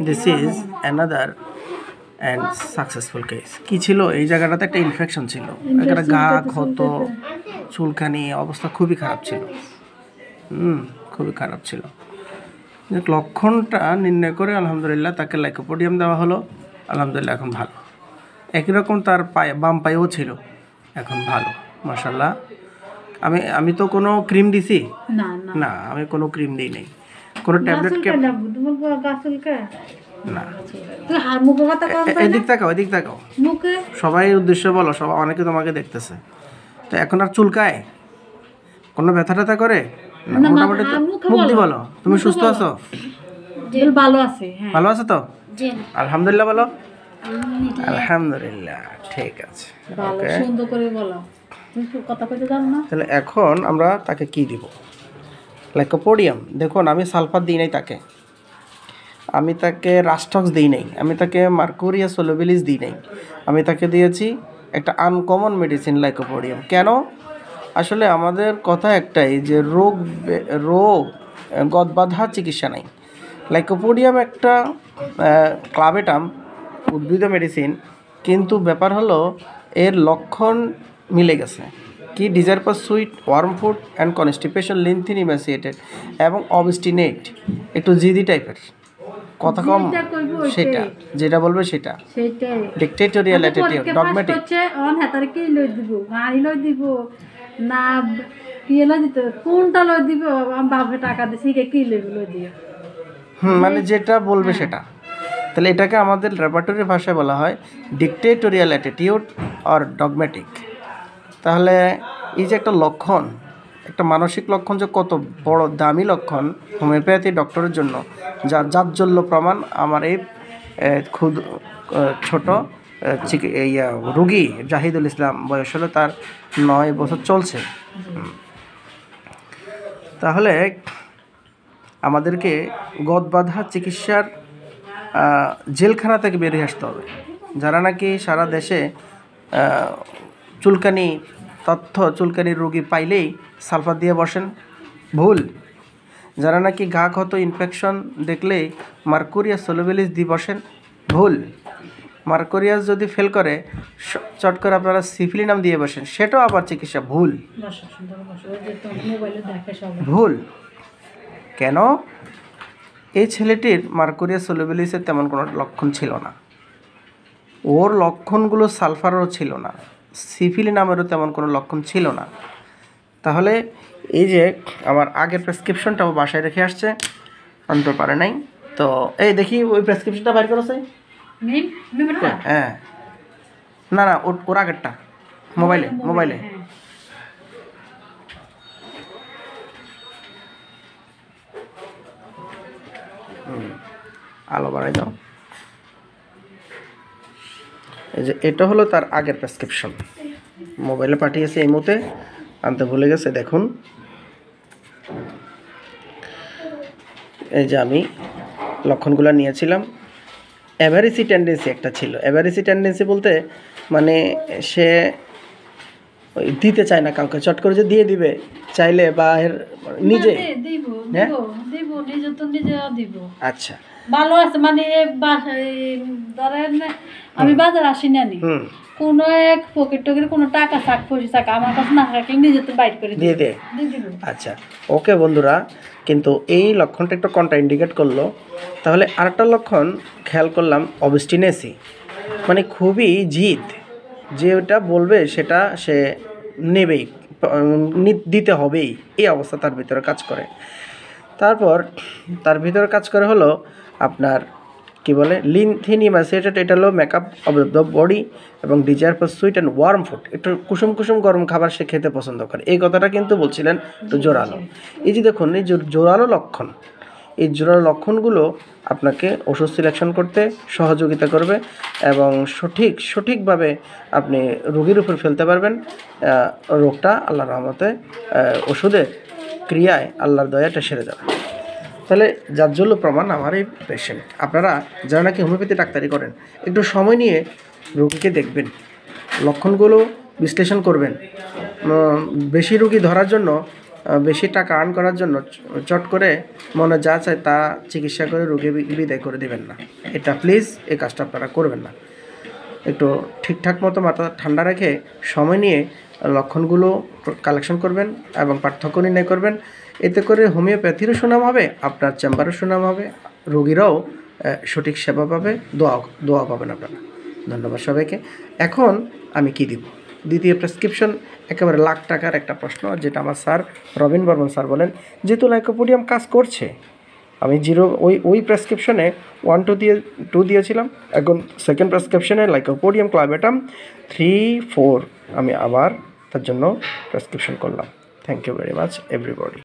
This is another and successful case. কী ছিল, এই জায়গাটাতে একটা ইনফেকশন ছিল, একটা গা ক্ষত, চুলকানি, অবস্থা খুবই খারাপ ছিল। খুবই খারাপ ছিল। লক্ষণটা নির্ণয় করে আলহামদুলিল্লাহ তাকে লাইকোপোডিয়াম দেওয়া হলো, আলহামদুলিল্লাহ এখন ভালো। একই রকম তার পায়ে, বাম পায়েও ছিল, এখন ভালো মাশাআল্লাহ। আমি তো কোনো ক্রিম দিছি না, আমি কোনো ক্রিম দিই নাই, কোনো ট্যাবলেট না। এদিক তাকাও, এদিক তাকাও, সবাই উদ্দেশ্য বলো, সবাই, অনেকে তোমাকে দেখতেছে। তো এখন আর চুলকায়, কোনো ব্যথা ট্যাথা করে? মোটামুটি মুখ দিয়ে বলো, তুমি সুস্থ আছো? ভালো আছে। ভালো আছে তো? আলহামদুলিল্লাহ বলো। আলহামদুলিল্লাহ, ঠিক আছে। ওকে, সুন্দর করে বলো, কথা কইতে জানো না। তাহলে এখন আমরা তাকে কি দিব? লাইকোপোডিয়াম। দেখুন, আমি সালফার দিই নাই তাকে, আমি তাকে রাস্টক্স দিই নাই, আমি তাকে মার্কুরিয়া সোলোবিলিস দিই নাই, আমি তাকে দিয়েছি একটা আনকমন মেডিসিন লাইকোপোডিয়াম। কেন? আসলে আমাদের কথা একটাই যে রোগ গদবাধা চিকিৎসা নাই। লাইকোপোডিয়াম একটা ক্লাবেটাম উদ্ভিদ মেডিসিন, কিন্তু ব্যাপার হলো এর লক্ষণ মিলে গেছে। কি? Desire for sweet, warm food and constipation, lean thin emaciated এবং অবস্টিনেট, একটু জিদি টাইপের, কথা কম, সেটা যেটা বলবে সেটা, ডিক্টেটোরিয়াল অ্যাটিটিউড, ডগম্যাটিক। না কি লই দিতে, কোনটা লই দিব, আমি বাপে টাকা দিছি কি লই দিও। মানে যেটা বলবে সেটা। তাহলে এটাকে আমাদের রেপার্টরি ভাষায় বলা হয় ডিক্টেটোরিয়াল অ্যাটিটিউড অর ডগম্যাটিক। তাহলে এই যে একটা লক্ষণ, একটা মানসিক লক্ষণ, যে কত বড় দামি লক্ষণ হোমিওপ্যাথি ডক্টরের জন্য, যার জাজ্জল্য প্রমাণ আমার এই ছোট রুগী জাহিদুল ইসলাম, বয়স হলো তার 9 বছর চলছে। তাহলে আমাদেরকে গদবাধা চিকিৎসার জেলখানা থেকে বেরিয়ে আসতে হবে। যারা নাকি সারা দেশে চুলকানির রোগী পাইলেই সালফার দিয়ে বসেন, ভুল। যারা নাকি গা ক্ষত, ইনফেকশন দেখলেই মার্কুরিয়াস সোলোবিলিস দিয়ে বসেন, ভুল। মার্কুরিয়াস যদি ফেল করে চট করে আপনারা সিফিলিনাম দিয়ে বসেন, সেটাও আবার চিকিৎসা, ভুল। ভুল কেন? এই ছেলেটির মার্কুরিয়াস সোলোবিলিসের তেমন কোনো লক্ষণ ছিল না, ওর লক্ষণগুলো সালফারেরও ছিল না, সিফিলিনামেরও তেমন কোনো লক্ষণ ছিল না। তাহলে এই যে আমার আগের প্রেসক্রিপশনটাও বাসায় রেখে আসছে, আনতে পারে নাই, তো এই দেখি ওই প্রেসক্রিপশনটা বাইর করেছে। হ্যাঁ, না ওর আগেরটা মোবাইলে আলো বাড়াই দাও। এই যে এটা হলো তার আগের প্রেসক্রিপশন, মোবাইলে পাঠিয়েছে, এই মুহূর্তে আনতে ভুলে গেছে। দেখুন, এই যে আমি লক্ষণগুলো নিয়েছিলাম। অ্যাভারেসি টেন্ডেন্সি একটা ছিল। অ্যাভারেসি টেন্ডেন্সি বলতে মানে সে দিতে চায় না কাউকে, চট করে যে দিয়ে দিবে চাইলে, বা নিজে আচ্ছা ভালো আছে। মানে ধরেন আমি বাজার আসি না, কোনো এক পকেট টকেট কোনো টাকা শাক পয়সা শাক আমার কাছে না থাকলে নিজে তো বাইট করে দিয়ে দে। আচ্ছা, ওকে বন্ধুরা, কিন্তু এই লক্ষণটা একটু কন্ট্রা ইন্ডিকেট করলো। তাহলে আরেকটা লক্ষণ খেয়াল করলাম, অবস্টিনেসি, মানে খুবই জিদ, যে ওটা বলবে সেটা সে নেবেই, দিতে হবেই, এই অবস্থা তার ভিতরে কাজ করে। তারপর তার ভিতরে কাজ করে হলো আপনার কি বলে, লিনথিন ইমাসিয়েটেড, এটা হলো মেকআপ অব দ্য বডি, এবং desire for sweet and worm food, একটু কুসুম গরম খাবার সে খেতে পছন্দ করে। এই কথাটা কিন্তু বলছিলেন একটু জোরালো। এই যে দেখুন, এই জোরালো লক্ষণ, এই জোরালো লক্ষণগুলো আপনাকে ওষুধ সিলেকশন করতে সহযোগিতা করবে এবং সঠিকভাবে আপনি রোগীর উপর ফেলতে পারবেন। রোগটা আল্লাহর রহমতে ওষুধের ক্রিয়ায় আল্লাহর দয়াটা সেরে যাবে। তাহলে যার জন্য প্রমাণ আমার এই পেশেন্ট। আপনারা যারা নাকি হোমিওপ্যাথি ডাক্তারি করেন, একটু সময় নিয়ে রোগীকে দেখবেন, লক্ষণগুলো বিশ্লেষণ করবেন। বেশি রোগী ধরার জন্য বেশি টাকা আর্ন করার জন্য চট করে মনে যা চায় তা চিকিৎসা করে রোগী বিদায় করে দেবেন না। এটা প্লিজ এই কাজটা আপনারা করবেন না। একটু ঠিকঠাক মতো মাথা ঠান্ডা রেখে সময় নিয়ে লক্ষণগুলো কালেকশন করবেন এবং পার্থক্য নির্ণয় করবেন। এতে করে হোমিওপ্যাথিরও সুনাম হবে, আপনার চেম্বারও সুনাম হবে, রোগীরাও সঠিক সেবা পাবে, দোয়া পাবেন আপনারা। ধন্যবাদ সবাইকে। এখন আমি কি দিব? দ্বিতীয় প্রেসক্রিপশন একেবারে লাখ টাকার একটা প্রশ্ন, যেটা আমার স্যার রবিন বর্মন স্যার বলেন, যেহেতু লাইকোপোডিয়াম কাজ করছে, আমি ওই প্রেসক্রিপশনে 1 2 দিয়েছিলাম, এখন সেকেন্ড প্রেসক্রিপশনে লাইকোপোডিয়াম ক্লাবেটাম 3 4 আমি আবার তার জন্য প্রেসক্রিপশন করলাম। Thank you very much everybody.